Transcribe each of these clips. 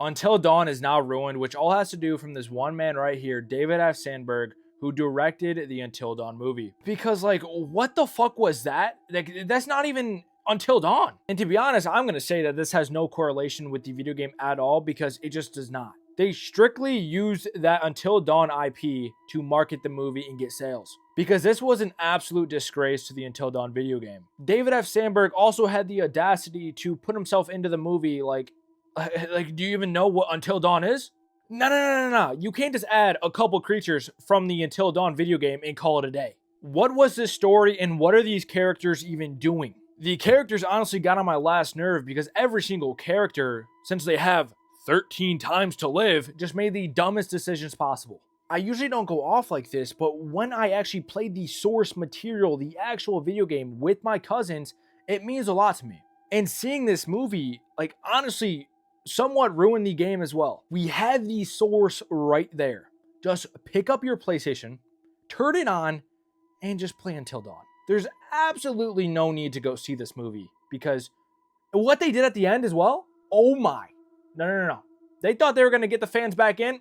Until Dawn is now ruined, which all has to do from this one man right here, David F. Sandberg, who directed the Until Dawn movie. Because, like, what the fuck was that? Like, that's not even Until Dawn. And to be honest, I'm going to say that this has no correlation with the video game at all because it just does not. They strictly used that Until Dawn IP to market the movie and get sales. Because this was an absolute disgrace to the Until Dawn video game. David F. Sandberg also had the audacity to put himself into the movie like, do you even know what Until Dawn is? No. You can't just add a couple creatures from the Until Dawn video game and call it a day. What was this story and what are these characters even doing? The characters honestly got on my last nerve because every single character, since they have 13 times to live, just made the dumbest decisions possible. I usually don't go off like this, but when I actually played the source material, the actual video game with my cousins, it means a lot to me. And seeing this movie, like, honestly, somewhat ruined the game as well. We had the source right there. Just pick up your PlayStation, turn it on, and just play Until Dawn. There's absolutely no need to go see this movie because what they did at the end as well, oh my. No. They thought they were going to get the fans back in.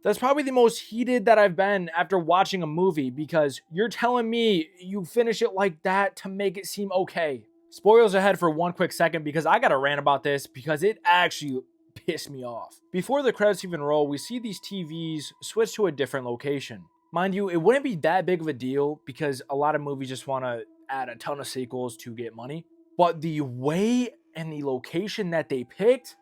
That's probably the most heated that I've been after watching a movie because you're telling me you finish it like that to make it seem okay. Spoilers ahead for one quick second because I gotta rant about this because it actually pissed me off. Before the credits even roll, we see these TVs switch to a different location. Mind you, it wouldn't be that big of a deal because a lot of movies just want to add a ton of sequels to get money. But the way and the location that they picked,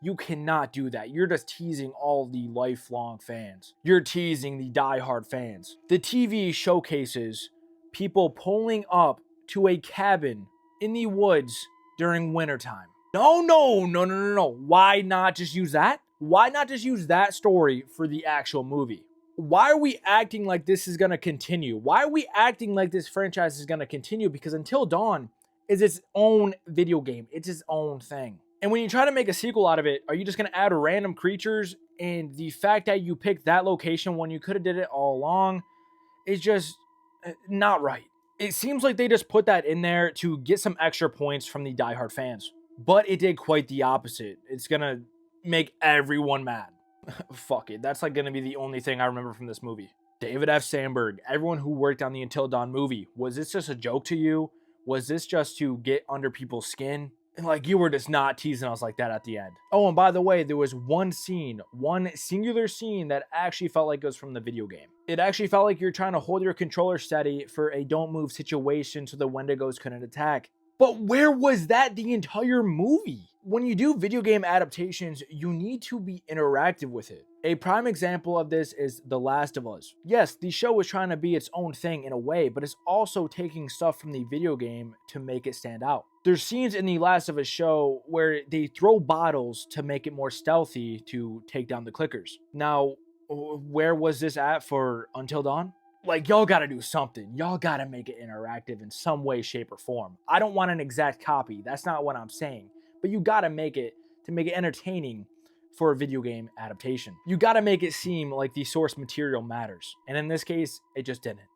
you cannot do that. You're just teasing all the lifelong fans. You're teasing the diehard fans. The TV showcases people pulling up to a cabin in the woods during wintertime. No. Why not just use that? Why not just use that story for the actual movie? Why are we acting like this is going to continue? Why are we acting like this franchise is going to continue? Because Until Dawn is its own video game. It's its own thing. And when you try to make a sequel out of it, are you just going to add random creatures? And the fact that you picked that location when you could have did it all along is just not right. It seems like they just put that in there to get some extra points from the diehard fans. But it did quite the opposite. It's going to make everyone mad. Fuck it. That's like going to be the only thing I remember from this movie. David F. Sandberg, everyone who worked on the Until Dawn movie, was this just a joke to you? Was this just to get under people's skin? And like you were just not teasing us like that at the end. Oh, and by the way, there was one singular scene that actually felt like it was from the video game. It actually felt like you're trying to hold your controller steady for a don't move situation so the Wendigos couldn't attack. But where was that the entire movie? When you do video game adaptations, you need to be interactive with it. A prime example of this is The Last of Us. Yes, the show is trying to be its own thing in a way, but it's also taking stuff from the video game to make it stand out. There's scenes in The Last of Us show where they throw bottles to make it more stealthy to take down the clickers. Now, where was this at for Until Dawn? Like, y'all gotta do something. Y'all gotta make it interactive in some way, shape, or form. I don't want an exact copy. That's not what I'm saying. But you gotta make it to make it entertaining for a video game adaptation. You gotta make it seem like the source material matters. And in this case, it just didn't.